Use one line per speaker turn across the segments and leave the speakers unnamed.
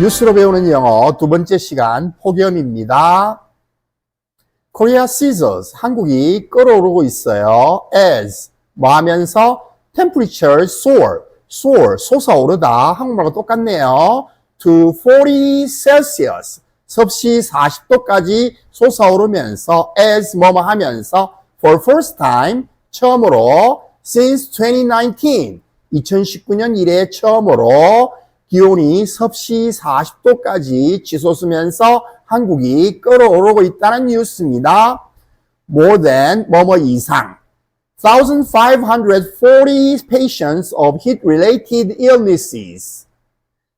뉴스로 배우는 영어 두 번째 시간 폭염입니다. Korea seizes, 한국이 끓어오르고 있어요. As, 뭐 하면서 temperature soar, 솟아오르다. 한국말과 똑같네요. To 40 Celsius, 섭씨 40도까지 솟아오르면서 as 뭐뭐 하면서 for first time, 처음으로 since 2019년 이래 처음으로 기온이 섭씨 40도까지 치솟으면서 한국이 끓어오르고 있다는 뉴스입니다. More than 뭐뭐 이상 1,540 patients of heat-related illnesses.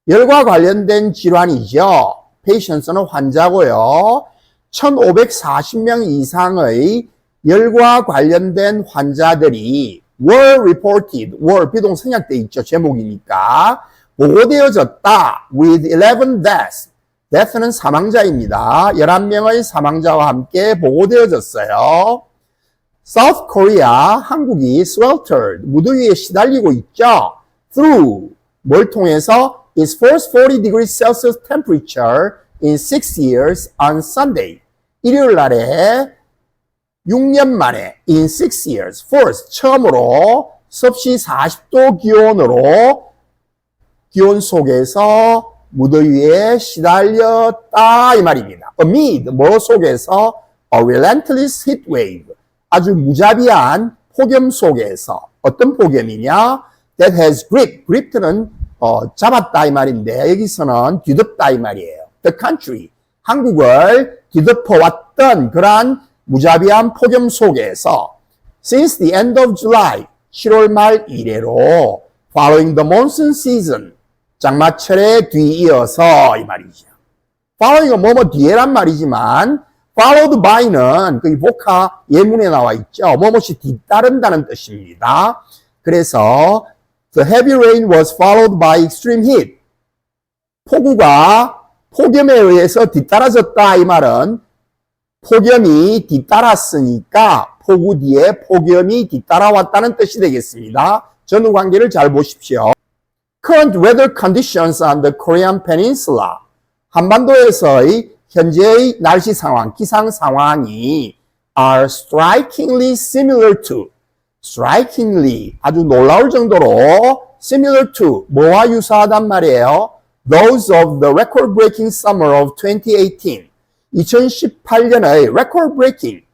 열과 관련된 질환이죠. patients는 환자고요. 1,540명 이상의 열과 관련된 환자들이 were reported, 비동 생략돼 있죠. 제목이니까. 보고되어졌다. with 11 deaths. death는 사망자입니다. 11명의 사망자와 함께 보고되어졌어요. South Korea, 한국이 sweltered, 무더위에 시달리고 있죠. through, 뭘 통해서 its first 40 degrees Celsius temperature in 6 years on Sunday. 일요일 날에 6년 만에 in 6 years, first, 처음으로 섭씨 40도 기온 속에서 무더위에 시달렸다 이 말입니다. Amid, 뭐 속에서 a relentless heat wave, 아주 무자비한 폭염 속에서 어떤 폭염이냐? That has gripped는 잡았다 이 말인데 여기서는 뒤덮다 이 말이에요. The country, 한국을 뒤덮어왔던 그러한 무자비한 폭염 속에서 since the end of July, 7월 말 이래로 following the monsoon season, 장마철에 뒤이어서 이 말이죠. following은 뭐뭐 뒤에란 말이지만 followed by는 그 복화 예문에 나와 있죠. 뭐뭐이 뒤따른다는 뜻입니다. 그래서 the heavy rain was followed by extreme heat. 폭우가 폭염에 의해서 뒤따라졌다 이 말은 폭염이 뒤따랐으니까 폭우 뒤에 폭염이 뒤따라왔다는 뜻이 되겠습니다. 전후 관계를 잘 보십시오. Current weather conditions on the Korean Peninsula. 한반도에서의 현재의 날씨 상황, 기상 상황이 are strikingly similar to, strikingly, 아주 놀라울 정도로 similar to, 뭐와 유사하단 말이에요? Those of the record-breaking summer of 2018. 2018년의 record-breaking,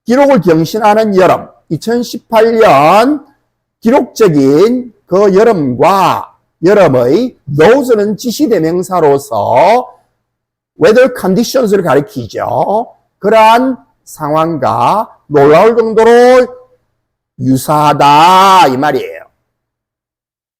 기록을 경신하는 여름, 2018년 기록적인 그 여름의 those는 지시대명사로서 weather conditions를 가리키죠. 그러한 상황과 놀라울 정도로 유사하다 이 말이에요.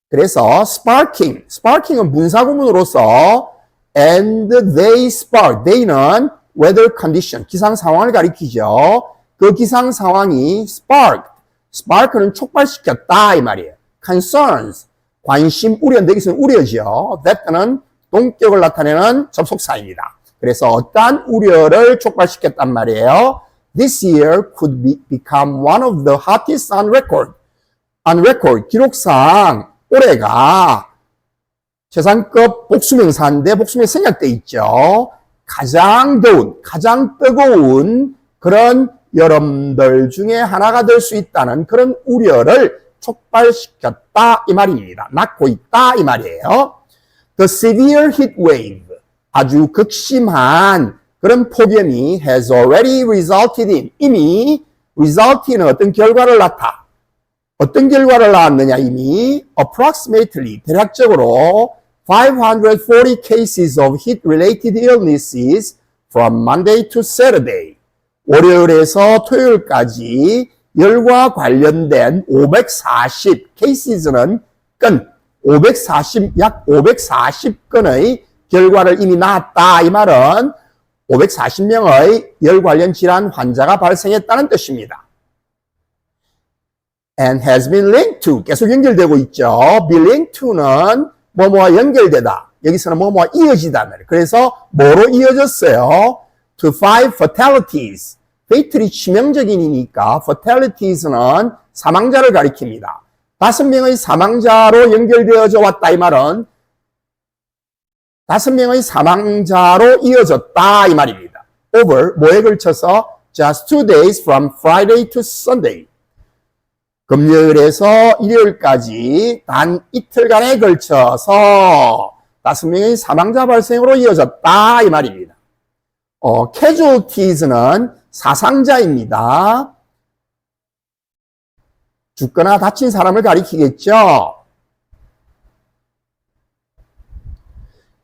그래서 sparking은 분사구문으로서 and they spark, they는 weather condition, 기상 상황을 가리키죠. 그 기상 상황이 spark는 촉발시켰다 이 말이에요. concerns, 관심, 우려인데 여기서는 우려죠. that는 동격을 나타내는 접속사입니다. 그래서 어떠한 우려를 촉발시켰단 말이에요. This year could become one of the hottest on record. 기록상 올해가 최상급 복수명사인데 복수명사 생략돼 있죠. 가장 뜨거운 그런 여름들 중에 하나가 될 수 있다는 그런 우려를 촉발시켰다 이 말입니다. 낳고 있다 이 말이에요. The severe heat wave, 아주 극심한 그런 폭염이 has already resulted in, 이미 result는 어떤 결과를 낳았느냐 이미 approximately, 대략적으로 540 cases of heat-related illnesses from Monday to Saturday. 월요일에서 토요일까지 열과 관련된 540 cases는 약 540건의 결과를 이미 낳았다. 이 말은 540명의 열 관련 질환 환자가 발생했다는 뜻입니다. And has been linked to, 계속 연결되고 있죠. be linked to는 뭐뭐와 연결되다. 여기서는 뭐뭐와 이어지다. 그래서 뭐로 이어졌어요? To 5 fatalities. fatal이 치명적인이니까 fatalities는 사망자를 가리킵니다. 5명의 사망자로 연결되어져 왔다 이 말은 5명의 사망자로 이어졌다 이 말입니다. over 뭐에 걸쳐서 just 2 days from Friday to Sunday. 금요일에서 일요일까지 단 이틀간에 걸쳐서 5명의 사망자 발생으로 이어졌다 이 말입니다. casualties는 사상자입니다. 죽거나 다친 사람을 가리키겠죠.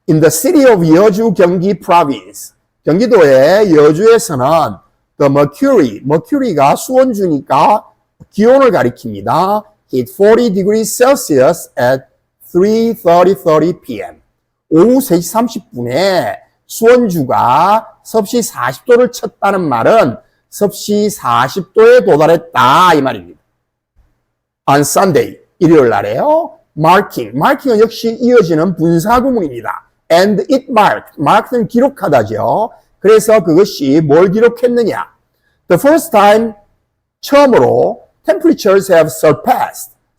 In the city of 여주 경기 province, 경기도의 여주에서는 the mercury가 수온주니까 기온을 가리킵니다. hit 40 degrees Celsius at 3:30 p.m. 오후 3시 30분에 수온주가 섭씨 40도를 쳤다는 말은 섭씨 40도에 도달했다 이 말입니다. On Sunday, 일요일 날에요. marking은 역시 이어지는 분사구문입니다. and it marked는 기록하다죠. 그래서 그것이 뭘 기록했느냐? The first time, 처음으로 temperatures have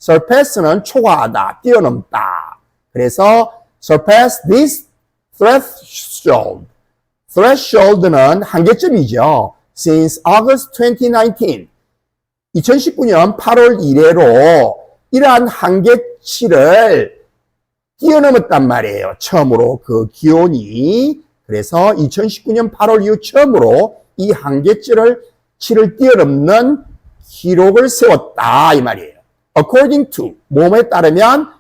surpass는 초과하다, 뛰어넘다. 그래서 surpass this threshold는 한계점이죠. Since August 2019, 2019년 8월 이래로 이러한 한계치를 뛰어넘었단 말이에요. 처음으로 그 기온이. 그래서 2019년 8월 이후 처음으로 이 한계치를 뛰어넘는 기록을 세웠다 이 말이에요. According to 뭐에 따르면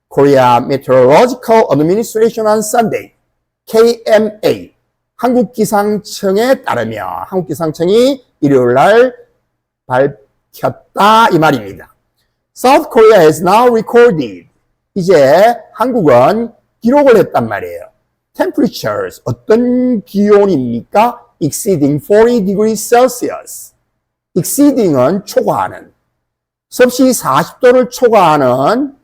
Korea Meteorological Administration on Sunday, KMA, 한국기상청에 따르면 한국기상청이 일요일 날 밝혔다 이 말입니다. South Korea has now recorded, 이제 한국은 기록을 했단 말이에요. Temperatures, 어떤 기온입니까? Exceeding 40 degrees Celsius. exceeding은 초과하는, 섭씨 40도를 초과하는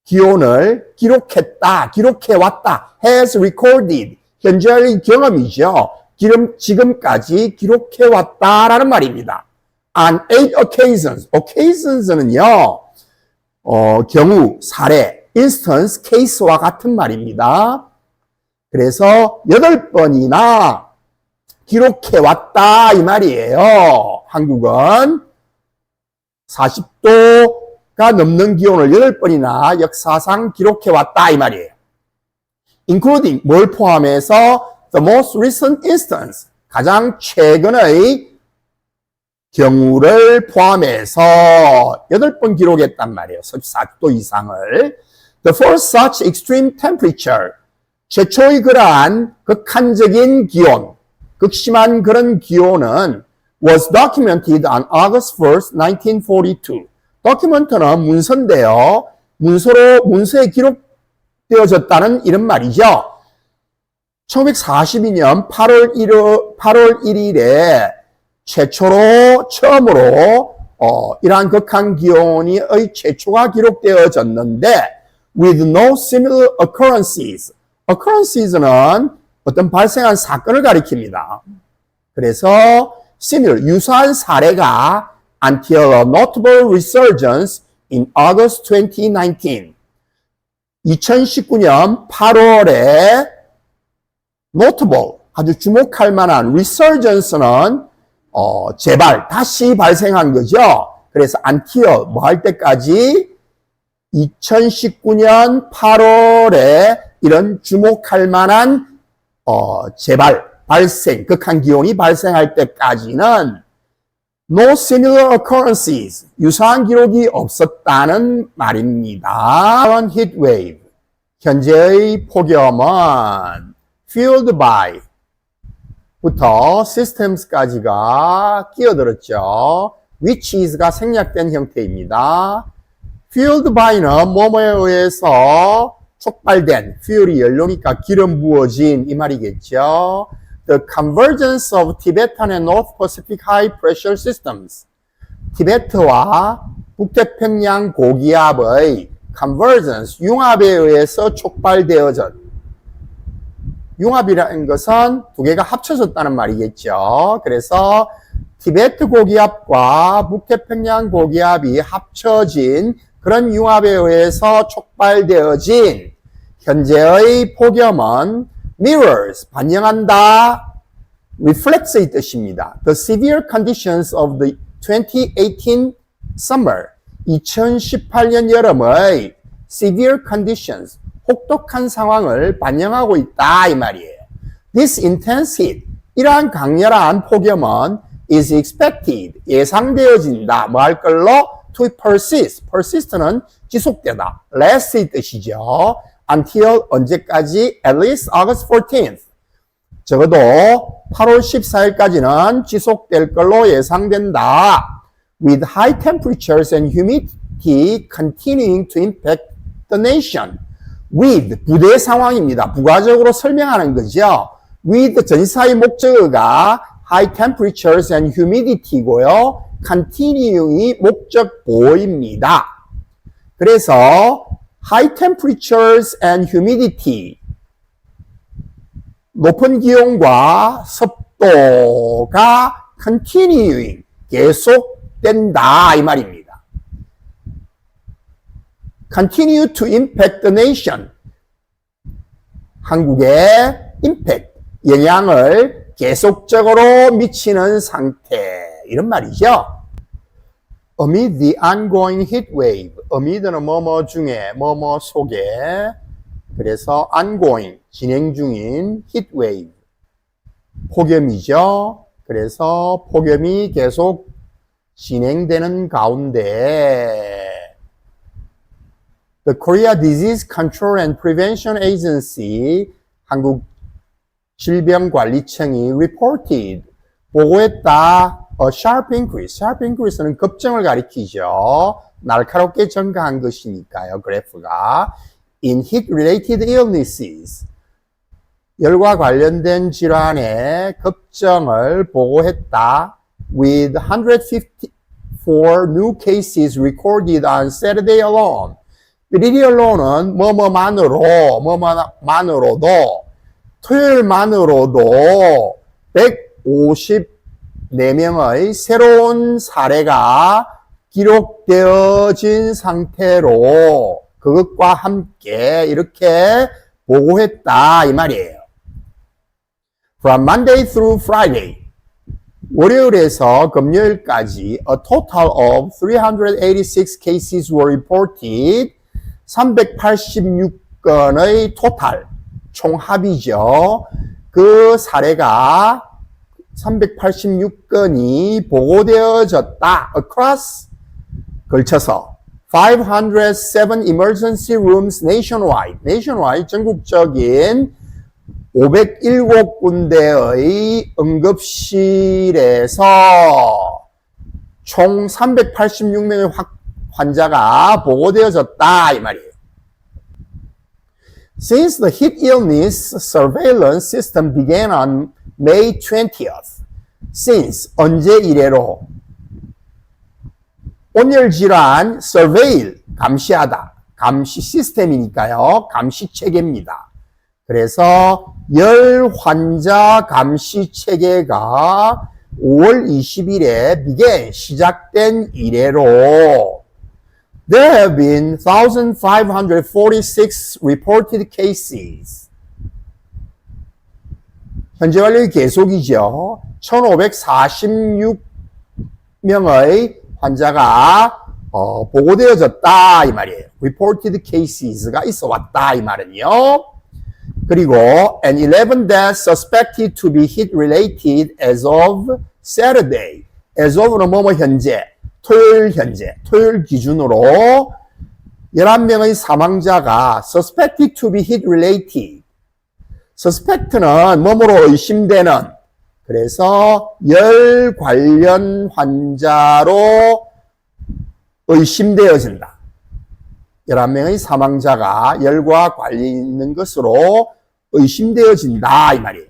기온을 기록했다, 기록해왔다. has recorded, 현재의 경험이죠. 지금까지 기록해왔다라는 말입니다. On 8 occasions는요, 경우, 사례, instance, case와 같은 말입니다. 그래서 8번이나 기록해왔다 이 말이에요. 한국은 40도가 넘는 기온을 8번이나 역사상 기록해왔다 이 말이에요. Including 뭘 포함해서 the most recent instance, 가장 최근의 경우를 포함해서 8번 기록했단 말이에요. 40도 이상을. The first such extreme temperature, 최초의 그러한 극한적인 기온, 극심한 그런 기온은 was documented on August 1st, 1942. document는 문서인데요. 문서에 기록되어졌다는 이런 말이죠. 1942년 8월 1일에 처음으로 이러한 극한 기온의 최초가 기록되어졌는데 with no similar occurrences. occurrences는 어떤 발생한 사건을 가리킵니다. 그래서 similar, 유사한 사례가 until a notable resurgence in August 2019. 2019년 8월에 notable, 아주 주목할 만한 resurgence는 재발, 다시 발생한 거죠. 그래서 until, 뭐 할 때까지 2019년 8월에 이런 주목할 만한 재발, 발생, 극한 기온이 발생할 때까지는 no similar occurrences, 유사한 기록이 없었다는 말입니다. heat wave, 현재의 폭염은 fueled by 부터 systems까지가 끼어들었죠. which is가 생략된 형태입니다. fueled by는 뭐뭐에 의해서 촉발된, fuel이 연료니까 기름 부어진 이 말이겠죠. The convergence of Tibetan and North Pacific high pressure systems. 티베트와 북태평양 고기압의 convergence, 융합에 의해서 촉발되어진, 융합이라는 것은 두 개가 합쳐졌다는 말이겠죠. 그래서 티베트 고기압과 북태평양 고기압이 합쳐진 그런 융합에 의해서 촉발되어진 현재의 폭염은 mirrors, 반영한다, reflects의 뜻입니다. The severe conditions of the 2018 summer, 2018년 여름의 severe conditions, 혹독한 상황을 반영하고 있다 이 말이에요. This intense heat, 이러한 강렬한 폭염은 is expected, 예상되어진다. 뭐 할 걸로? To persist, persist는 지속되다. last의 뜻이죠. Until 언제까지? At least August 14th. 적어도 8월 14일까지는 지속될 걸로 예상된다. With high temperatures and humidity continuing to impact the nation. With, 부대 상황입니다. 부가적으로 설명하는 거죠. With 전치사의 목적어가 high temperatures and humidity고요. continuing이 목적 보호입니다. 그래서 high temperatures and humidity, 높은 기온과 습도가 continuing, 계속된다 이 말입니다. continue to impact the nation, 한국의 impact, 영향을 계속적으로 미치는 상태, 이런 말이죠. Amid the ongoing heat wave, amid는 뭐뭐 중에, 뭐뭐 속에, 그래서 ongoing, 진행 중인 heat wave, 폭염이죠. 그래서 폭염이 계속 진행되는 가운데 The Korea Disease Control and Prevention Agency, 한국 질병관리청이 reported, 보고했다, a sharp increase. sharp increase는 급증을 가리키죠. 날카롭게 증가한 것이니까요, 그래프가. in heat-related illnesses, 열과 관련된 질환의 급증을 보고했다. with 154 new cases recorded on Saturday alone. Saturday alone은 뭐뭐만으로도 토요일만으로도 154명의 새로운 사례가 기록되어진 상태로 그것과 함께 이렇게 보고했다 이 말이에요. From Monday through Friday, 월요일에서 금요일까지 a total of 386 cases were reported. 386건의 토탈, 총합이죠. 그 사례가 386건이 보고되어졌다. across, 걸쳐서 507 emergency rooms nationwide, nationwide 전국적인 507군데의 응급실에서 총 386명의 환자가 보고되어졌다 이 말이에요. Since the heat illness surveillance system began on May 20th, since 언제 이래로 온열 질환 surveil 감시하다, 감시 시스템이니까요, 감시 체계입니다. 그래서 열 환자 감시 체계가 5월 20일에 began 시작된 이래로 There have been 1,546 reported cases. 현재 완료의 계속이죠. 1,546명의 환자가 보고되어졌다 이 말이에요. reported cases가 있어 왔다 이 말은요. 그리고 and 11 deaths suspected to be heat related as of Saturday. as of는 뭐뭐 현재. 토요일 현재, 토요일 기준으로 11명의 사망자가 suspected to be heat related. suspect는 뭐뭐로 의심되는, 그래서 열 관련 환자로 의심되어진다. 11명의 사망자가 열과 관련 있는 것으로 의심되어진다 이 말이에요.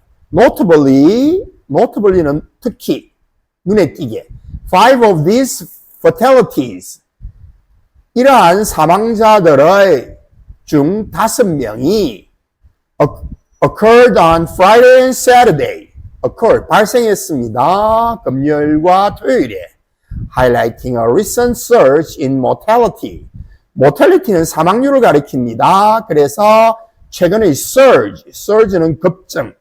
notably는 특히, 눈에 띄게 5 of these fatalities, 이러한 사망자들의 중 5명이 occurred on Friday and Saturday. 발생했습니다. 금요일과 토요일에. highlighting a recent surge in mortality. mortality는 사망률을 가리킵니다. 그래서 최근의 surge는 급증.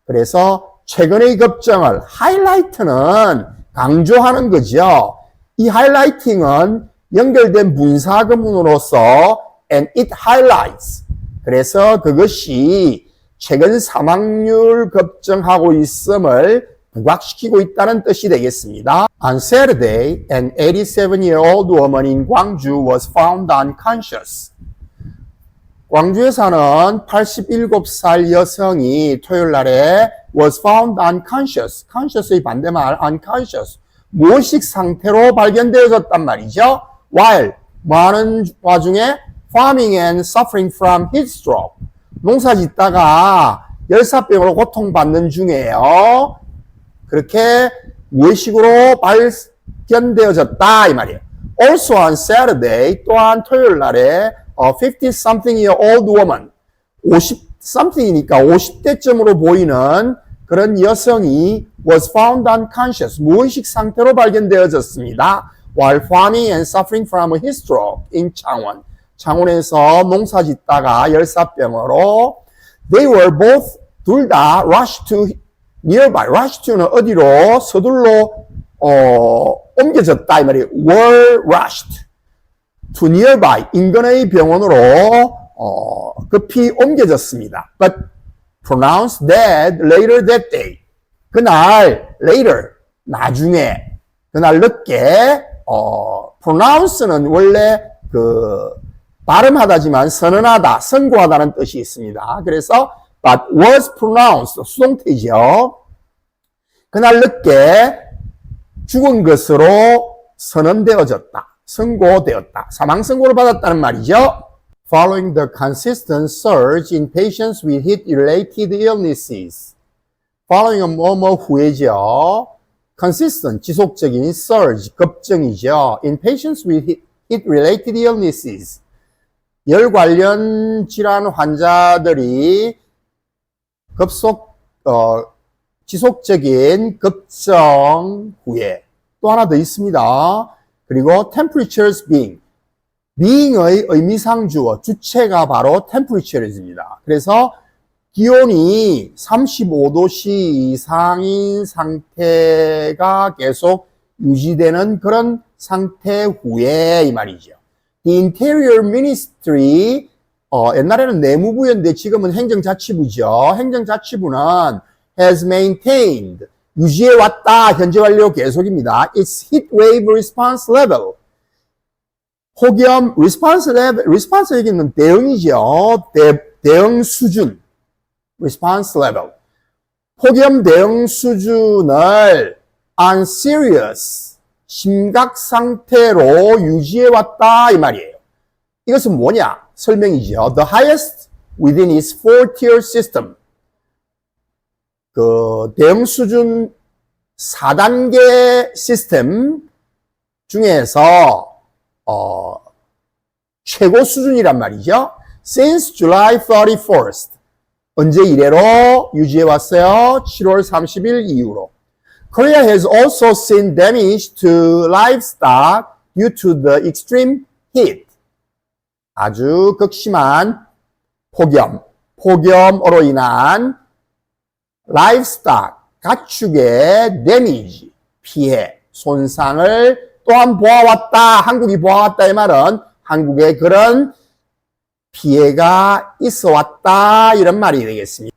그래서 최근의 급증을 하이라이트는 강조하는 거죠. 이 하이라이팅은 연결된 분사구문으로서 and it highlights. 그래서 그것이 최근 사망률 급증하고 있음을 부각시키고 있다는 뜻이 되겠습니다. On Saturday, an 87-year-old woman in Gwangju was found unconscious. 광주에 사는 87살 여성이 토요일 날에 was found unconscious. conscious의 반대말 unconscious. 무의식 상태로 발견되어졌단 말이죠. while 뭐하는 와중에 farming and suffering from heat stroke. 농사 짓다가 열사병으로 고통받는 중에요. 그렇게 무의식으로 발견되어졌다 이 말이에요. Also on Saturday, 또한 토요일 날에 50-something-year-old woman, 50-something이니까 50대쯤으로 보이는 그런 여성이 was found unconscious, 무의식 상태로 발견되어졌습니다. While farming and suffering from a heat stroke in 창원. 창원에서 농사 짓다가 열사병으로 they were both, 둘 다 rushed to nearby. rush to는 어디로? 서둘러 옮겨졌다 이 말이에요. were rushed to nearby. 인근의 병원으로 급히 옮겨졌습니다. But pronounced dead later that day. 그날 later 나중에 그날 늦게 pronounce는 원래 발음하다지만 선언하다, 선고하다는 뜻이 있습니다. 그래서 but was pronounced 수동태죠. 그날 늦게 죽은 것으로 선언되어졌다. 선고되었다. 사망 선고를 받았다는 말이죠. Following the consistent surge in patients with heat-related illnesses. Following은 뭐뭐 후에죠. Consistent, 지속적인 surge, 급증이죠. In patients with heat-related illnesses. 열 관련 질환 환자들이 지속적인 급증 후에 또 하나 더 있습니다. 그리고 temperatures being의 의미상 주어, 주체가 바로 temperatures입니다. 그래서 기온이 35도씨 이상인 상태가 계속 유지되는 그런 상태 후에 이 말이죠. The Interior Ministry, 옛날에는 내무부였는데 지금은 행정자치부죠. 행정자치부는 has maintained, 유지해왔다, 현재 완료 계속입니다. Its heat wave response level. 폭염 response level, response 여기는 대응이죠. 대응 수준. response level. 폭염 대응 수준을 on serious, 심각 상태로 유지해왔다 이 말이에요. 이것은 뭐냐? 설명이죠. The highest within its four-tier system. 대응 수준 4단계 시스템 중에서 최고 수준이란 말이죠. Since July 31st. 언제 이래로 유지해왔어요? 7월 30일 이후로. Korea has also seen damage to livestock due to the extreme heat. 아주 극심한 폭염으로 인한 livestock, 가축의 damage, 피해, 손상을 또한 보아왔다. 한국이 보아왔다 이 말은 한국에 그런 피해가 있어왔다 이런 말이 되겠습니다.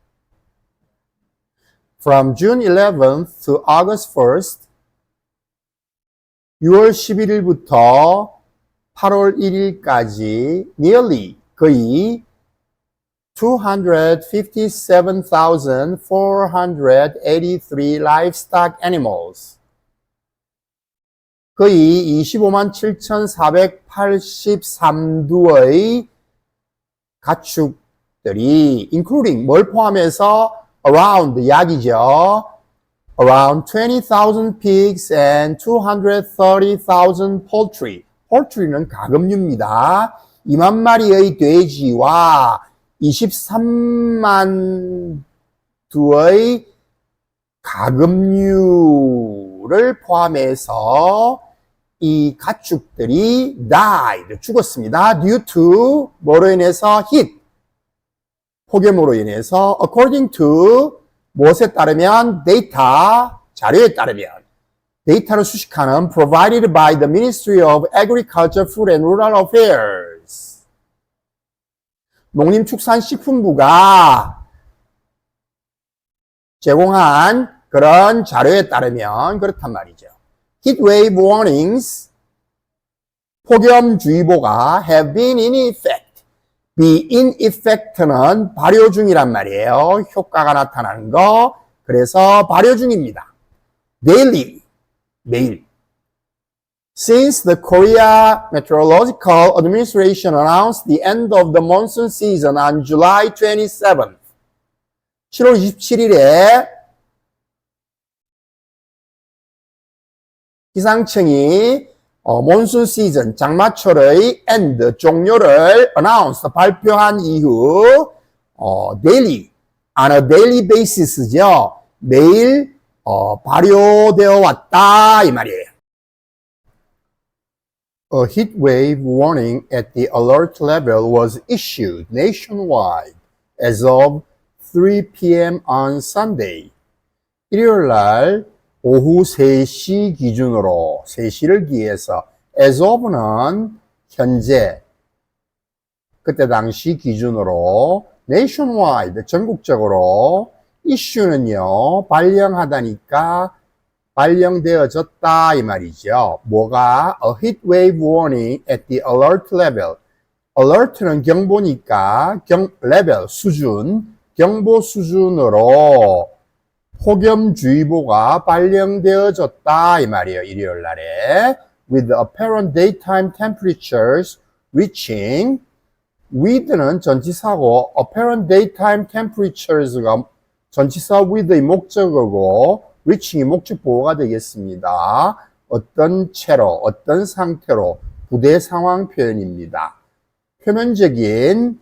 From June 11th to August 1st, 6월 11일부터 8월 1일까지 nearly 거의 257,483 livestock animals. 거의 257,483두의 가축들이 including 뭘 포함해서 around 약이죠. Around 20,000 pigs and 230,000 poultry. poultry는 가금류입니다. 2만 마리의 돼지와 23만 두의 가금류를 포함해서 이 가축들이 died, 죽었습니다. due to 뭐로 인해서 heat, 폭염으로 인해서 according to 무엇에 따르면 데이터, 자료에 따르면 데이터를 수식하는 provided by the Ministry of Agriculture, Food and Rural Affairs. 농림축산식품부가 제공한 그런 자료에 따르면 그렇단 말이죠. Heatwave warnings, 폭염주의보가 have been in effect. be in effect는 발효 중이란 말이에요. 효과가 나타나는 거. 그래서 발효 중입니다. daily, 매일. Since the Korea Meteorological Administration announced the end of the monsoon season on July 27th. 7월 27일에 기상청이 몬순 시즌, 장마철의 end, 종료를 announce, 발표한 이후 daily, on a daily basis죠. 매일 발효되어 왔다 이 말이에요. A heat wave warning at the alert level was issued nationwide as of 3 p.m. on Sunday. 일요일 날 오후 3시 기준으로 3시를 기해서 as of는 현재 그때 당시 기준으로 nationwide 전국적으로 issue는요 발령하다니까 발령되어졌다 이 말이죠. 뭐가 a heat wave warning at the alert level. alert는 경보니까 level 수준 경보 수준으로 폭염주의보가 발령되어졌다 이 말이에요. 일요일 날에 with apparent daytime temperatures reaching with는 전치사고 apparent daytime temperatures가 전치사 with의 목적어고 reaching이 목적보호가 되겠습니다. 어떤 채로 어떤 상태로 부대 상황 표현입니다. 표면적인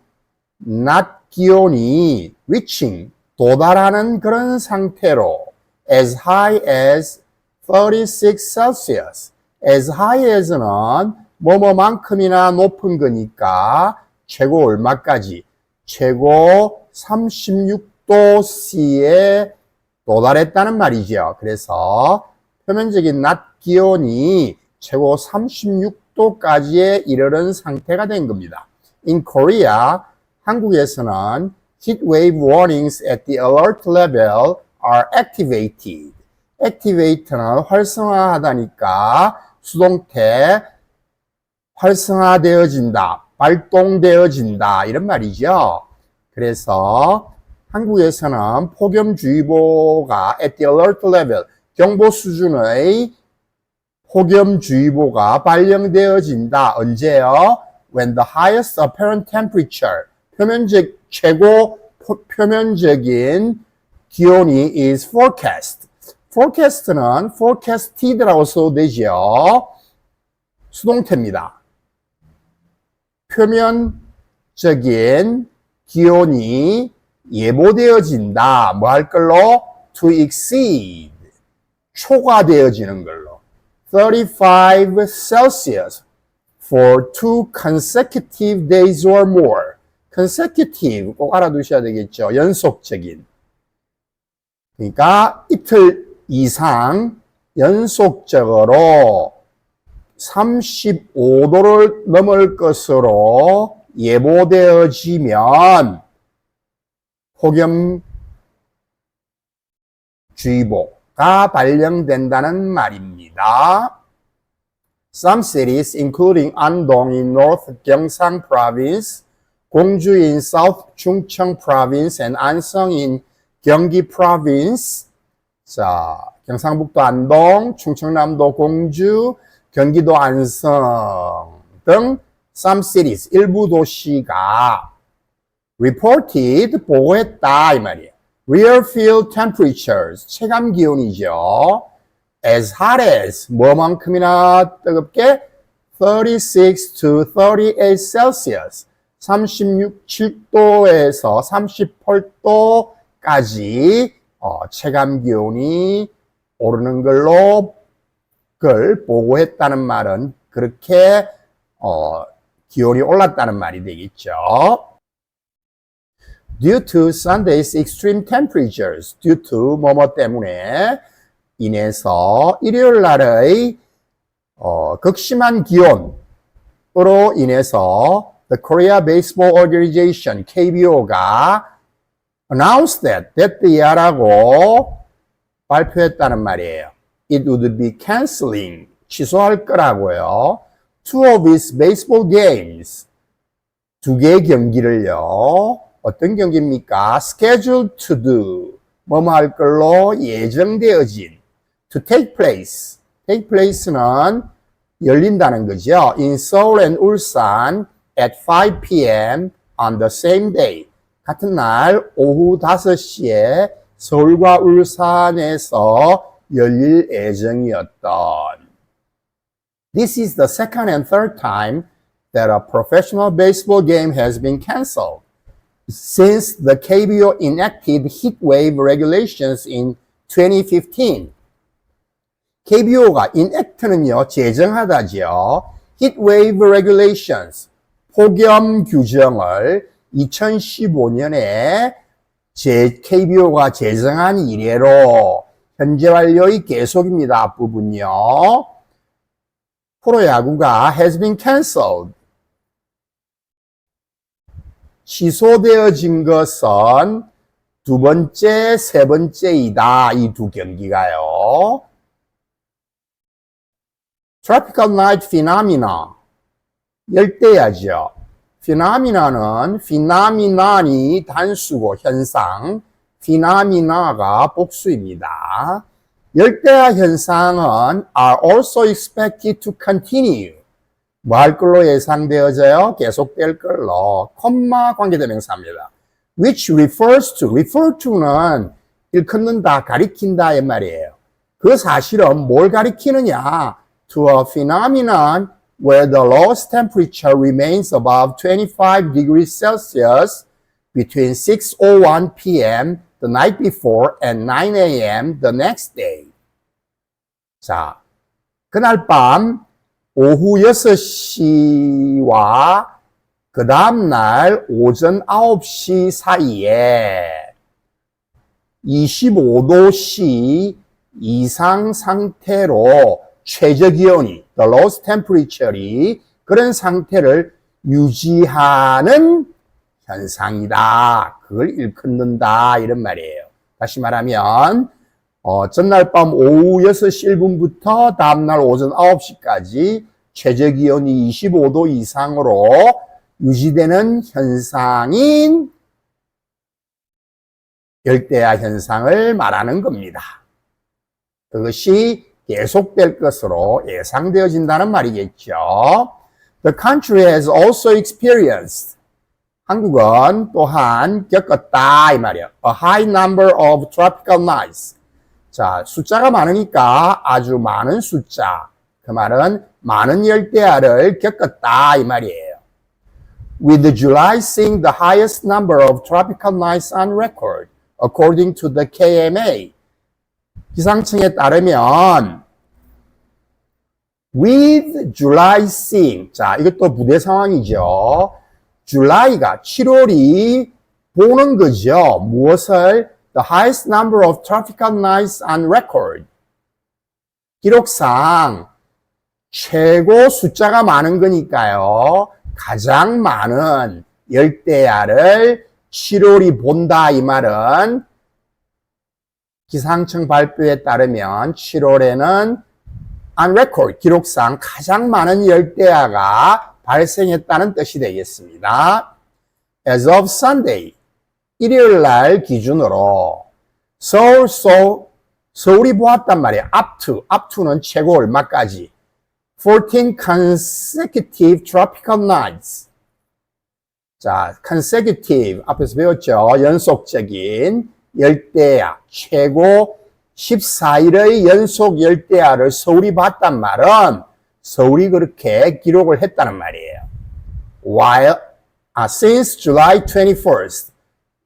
낮 기온이 reaching 도달하는 그런 상태로 as high as 36 Celsius. as high as는 뭐뭐만큼이나 높은 거니까 최고 얼마까지? 최고 36도C에 도달했다는 말이죠. 그래서 표면적인 낮 기온이 최고 36도까지에 이르는 상태가 된 겁니다. In Korea, 한국에서는 heat wave warnings at the alert level are activated. activate는 활성화하다니까 수동태 활성화되어진다, 발동되어진다 이런 말이죠. 그래서 한국에서는 폭염주의보가 at the alert level 경보 수준의 폭염주의보가 발령되어진다. 언제요? When the highest apparent temperature 최고 표면적인 기온이 is forecast. forecast는 forecasted라고 써도 되죠. 수동태입니다. 표면적인 기온이 예보되어진다. 뭐 할 걸로? to exceed. 초과되어지는 걸로. 35 Celsius for 2 consecutive days or more. consecutive 꼭 알아두셔야 되겠죠. 연속적인. 그러니까 이틀 이상 연속적으로 35도를 넘을 것으로 예보되어지면 폭염주의보가 발령된다는 말입니다. Some cities, including Andong in North Gyeongsang Province, Gwangju in South Chungcheong Province, and Ansong in Gyeonggi Province. 자, 경상북도 안동, 충청남도 공주, 경기도 안성 등 some cities, 일부 도시가 reported, 보고했다 이 말이에요. Real field temperatures, 체감 기온이죠. as hot as, 뭐만큼이나 뜨겁게 36 to 38 Celsius, 37도에서 38도까지 체감 기온이 오르는 걸로 그걸 보고했다는 말은 그렇게 기온이 올랐다는 말이 되겠죠. due to Sunday's extreme temperatures, due to 뭐뭐 때문에 인해서 일요일 날의 극심한 기온으로 인해서 the Korea Baseball Organization, KBO가 announced that the year라고 발표했다는 말이에요. It would be canceling, 취소할 거라고요. Two of its baseball games, 두 개의 경기를요. 어떤 경기입니까? Scheduled to do, 뭐뭐 할 걸로 예정되어진, to take place. take place는 열린다는 거죠. In Seoul and Ulsan at 5 p.m. on the same day. 같은 날 오후 5시에 서울과 울산에서 열릴 예정이었던. This is the second and third time that a professional baseball game has been canceled since the KBO enacted heat wave regulations in 2015. KBO가 enact는요, 제정하다죠. heat wave regulations, 폭염 규정을 2015년에 KBO가 제정한 이래로 현재 완료의 계속입니다. 앞부분요. 프로야구가 has been cancelled. 취소되어진 것은 두 번째, 세 번째이다. 이 두 경기가요. Tropical Night Phenomena, 열대야죠. Phenomena는 phenomenon이 단수고 현상, phenomena가 복수입니다. 열대야 현상은 are also expected to continue. 뭐 할 걸로 예상되어져요? 계속될 걸로. 콤마 관계대명사입니다. Which refers to, refer to는 일컫는다, 가리킨다 이 말이에요. 그 사실은 뭘 가리키느냐? To a phenomenon where the lowest temperature remains above 25 degrees Celsius between 6:01 p.m. the night before and 9 a.m. the next day. 자, 그날 밤 오후 6시와 그 다음날 오전 9시 사이에 25도씨 이상 상태로 최저기온이, the lowest temperature이 그런 상태를 유지하는 현상이다. 그걸 일컫는다. 이런 말이에요. 다시 말하면 전날 밤 오후 6시 1분부터 다음날 오전 9시까지 최저기온이 25도 이상으로 유지되는 현상인 열대야 현상을 말하는 겁니다. 그것이 계속될 것으로 예상되어진다는 말이겠죠. The country has also experienced, 한국은 또한 겪었다 이 말이에요. A high number of tropical nights. 자, 숫자가 많으니까 아주 많은 숫자. 그 말은 많은 열대야를 겪었다 이 말이에요. With July seeing the highest number of tropical nights on record, according to the KMA. 기상청에 따르면 with July seeing, 자, 이것도 부대 상황이죠. July가 7월이 보는 거죠. 무엇을? The highest number of tropical nights on record. 기록상 최고 숫자가 많은 거니까요. 가장 많은 열대야를 7월이 본다 이 말은 기상청 발표에 따르면 7월에는 on record, 기록상 가장 많은 열대야가 발생했다는 뜻이 되겠습니다. As of Sunday, 일요일 날 기준으로 서울이 보았단 말이에요. up to는 최고 얼마까지? 14 consecutive tropical nights. 자, consecutive 앞에서 배웠죠. 연속적인 열대야, 최고 14일의 연속 열대야를 서울이 봤단 말은 서울이 그렇게 기록을 했다는 말이에요. Since July 21st,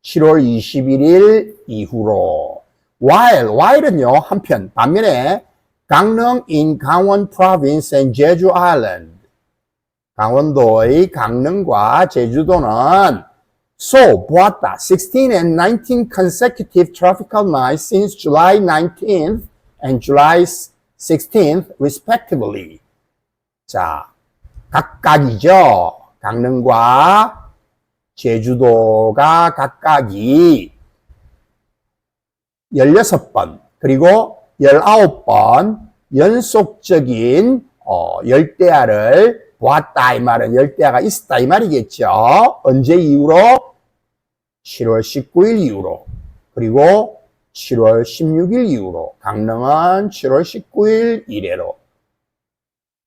7월 21일 이후로. while은요, 한편, 반면에 강릉 in 강원 province and 제주 island, 강원도의 강릉과 제주도는 So, 보았다. 16 and 19 consecutive tropical nights since July 19th and July 16th, respectively. 자, 각각이죠. 강릉과 제주도가 각각이 16번, 그리고 19번 연속적인 열대야를 보았다 이 말은 열대야가 있었다 이 말이겠죠. 언제 이후로? 7월 19일 이후로, 그리고 7월 16일 이후로. 강릉은 7월 19일 이래로,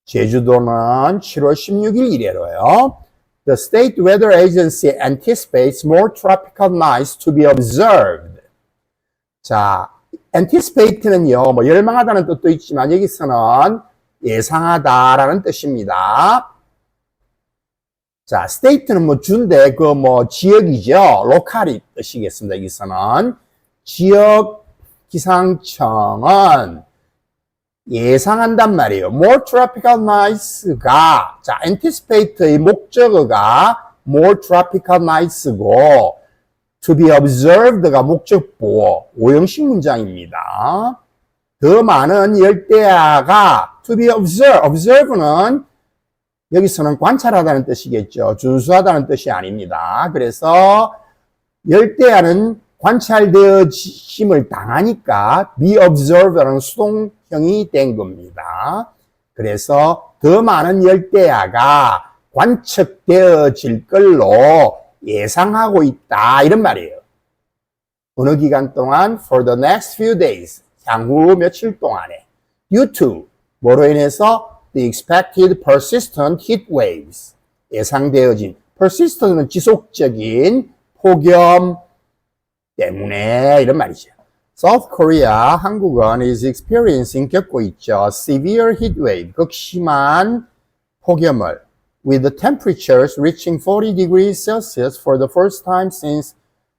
제주도는 7월 16일 이래로요. The State Weather Agency anticipates more tropical nights to be observed. 자, anticipate는요, 뭐 열망하다는 뜻도 있지만 여기서는 예상하다라는 뜻입니다. 자, state는 뭐 주인데 그 뭐 지역이죠. 로컬이 뜻이겠습니다. 여기서는 지역 기상청은 예상한단 말이에요. More tropical nights가 자, anticipate의 목적어가 more tropical nights고 to be observed가 목적보호 오형식 문장입니다. 더 많은 열대야가 to be observed. observe는 여기서는 관찰하다는 뜻이겠죠. 준수하다는 뜻이 아닙니다. 그래서 열대야는 관찰되어짐을 당하니까 be observed라는 수동형이 된 겁니다. 그래서 더 많은 열대야가 관측되어질 걸로 예상하고 있다 이런 말이에요. 어느 기간 동안 for the next few days 향후 며칠 동안에 due to 뭐로 인해서 the expected persistent heat waves 예상되어진 persistent은 지속적인 폭염 때문에 이런 말이죠. South Korea 한국은 is experiencing 겪고 있죠. severe heat wave 극심한 폭염을 with the temperatures reaching 40 degrees Celsius for the first time since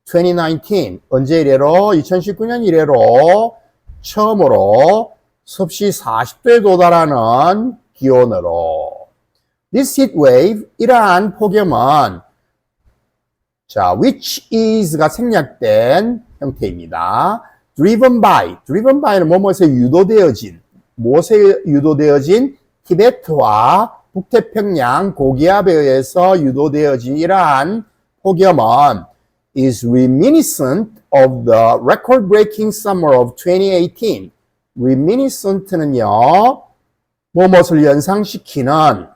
2019. 언제 이래로? 2019년 이래로 처음으로 섭씨 40도에 도달하는 기온으로. This heat wave, 이러한 폭염은 자, which is가 생략된 형태입니다. driven by는 뭐뭐에서 유도되어진, 무엇에 유도되어진? 티베트와 북태평양 고기압에 의해서 유도되어진 이러한 폭염은 is reminiscent of the record-breaking summer of 2018. reminiscent는요, 무엇을 연상시키는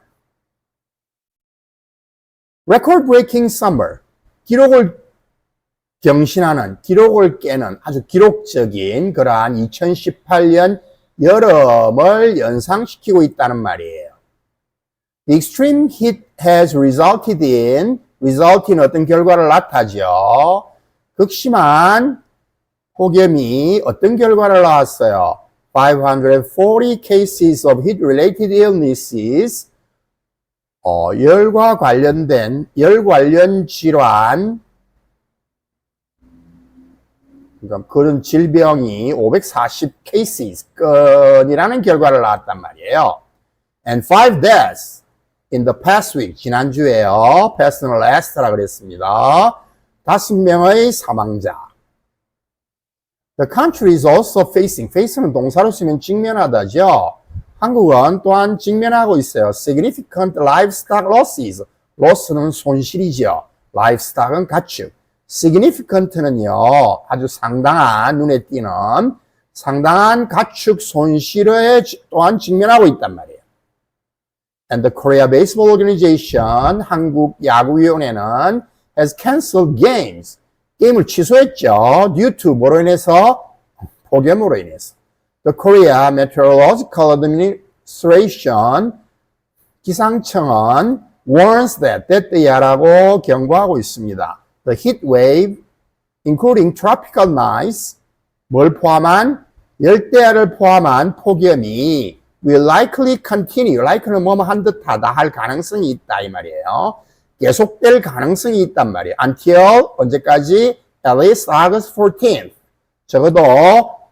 record-breaking summer, 기록을 경신하는, 기록을 깨는 아주 기록적인 그러한 2018년 여름을 연상시키고 있다는 말이에요. The extreme heat has resulted in 어떤 결과를 낳다죠. 극심한 폭염이 어떤 결과를 낳았어요? 540 cases of heat-related illnesses. 열과 관련된, 열 관련 질환, 그러니까 그런 질병이 540 cases, 건이라는 결과를 낳았단 말이에요. And 5 deaths in the past week, 지난주에요. past는 last라 그랬습니다. 5명의 사망자. The country is also face는 동사로 쓰면 직면하다죠. 한국은 또한 직면하고 있어요. significant livestock losses. loss는 손실이죠. livestock은 가축. significant는요, 아주 상당한, 눈에 띄는 상당한 가축 손실에 또한 직면하고 있단 말이에요. And the Korea Baseball Organization, 한국 야구위원회는 has canceled games. 게임을 취소했죠. due to 뭐로 인해서? 폭염으로 인해서. The Korea Meteorological Administration, 기상청은 warns that, 때때야라고 경고하고 있습니다. The heat wave, including tropical nights, 뭘 포함한? 열대야를 포함한 폭염이 will likely continue. like는 뭐뭐 한 듯하다 할 가능성이 있다 이 말이에요. 계속될 가능성이 있단 말이에요. until 언제까지? at least August 14th. 적어도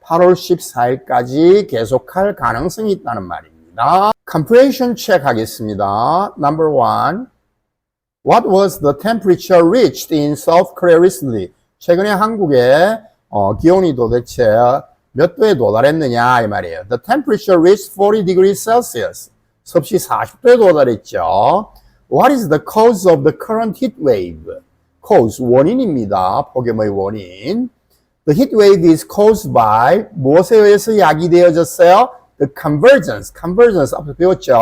8월 14일까지 계속할 가능성이 있다는 말입니다. comprehension check 하겠습니다. Number 1. What was the temperature reached in South Korea recently? 최근에 한국의 기온이 도대체 몇 도에 도달했느냐 이 말이에요. The temperature reached 40 degrees Celsius. 섭씨 40도에 도달했죠. What is the cause of the current heat wave? Cause, 원인입니다. 폭염의 원인. The heat wave is caused by 무엇에 의해서 야기되어졌어요? The convergence 앞서 배웠죠?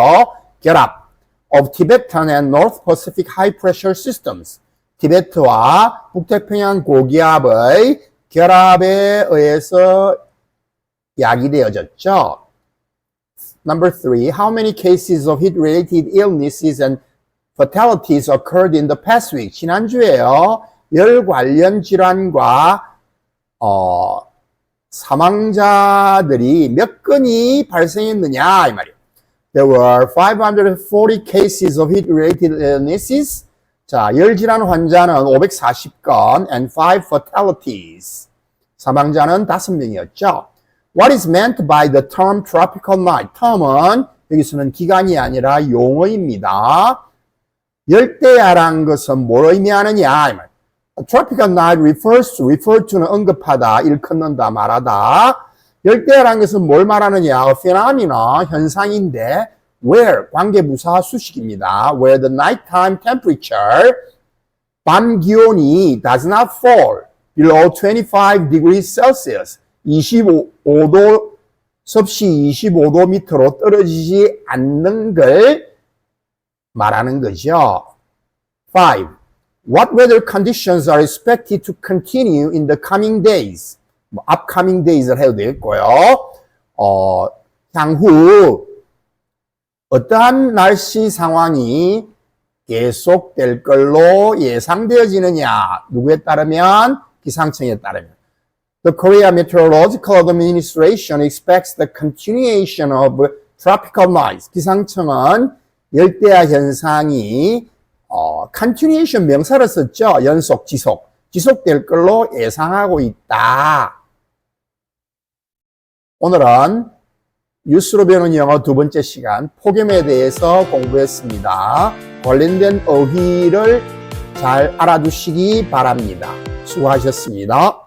결합 of Tibetan and North Pacific high pressure systems. 티베트와 북태평양 고기압의 결합에 의해서 야기되어졌죠. Number 3, how many cases of heat-related illnesses and fatalities occurred in the past week? 지난주에요. 열 관련 질환과 사망자들이 몇 건이 발생했느냐 이 말이에요. There were 540 cases of heat-related illnesses. 자, 열질환 환자는 540건 and 5 fatalities. 사망자는 5명이었죠. What is meant by the term tropical night? term은 여기서는 기간이 아니라 용어입니다. 열대야란 것은 뭘 의미하느냐 이 말. A tropical night refers to, refer to는 언급하다, 일컫는다, 말하다. 열대야란 것은 뭘 말하느냐? A phenomena, 현상인데 where, 관계부사 수식입니다. Where the nighttime temperature, 밤 기온이 does not fall below 25 degrees Celsius, 25도, 섭씨 25도 밑으로 떨어지지 않는 걸 말하는 거죠. 5. What weather conditions are expected to continue in the coming days? upcoming days를 해도 되겠고요. 향후 어떠한 날씨 상황이 계속될 걸로 예상되어지느냐? 누구에 따르면? 기상청에 따르면. The Korea Meteorological Administration expects the continuation of tropical nights. 기상청은 열대야 현상이 continuation 명사를 썼죠. 연속, 지속될 걸로 예상하고 있다. 오늘은 뉴스로 배우는 영어 두 번째 시간 폭염에 대해서 공부했습니다. 관련된 어휘를 잘 알아두시기 바랍니다. 수고하셨습니다.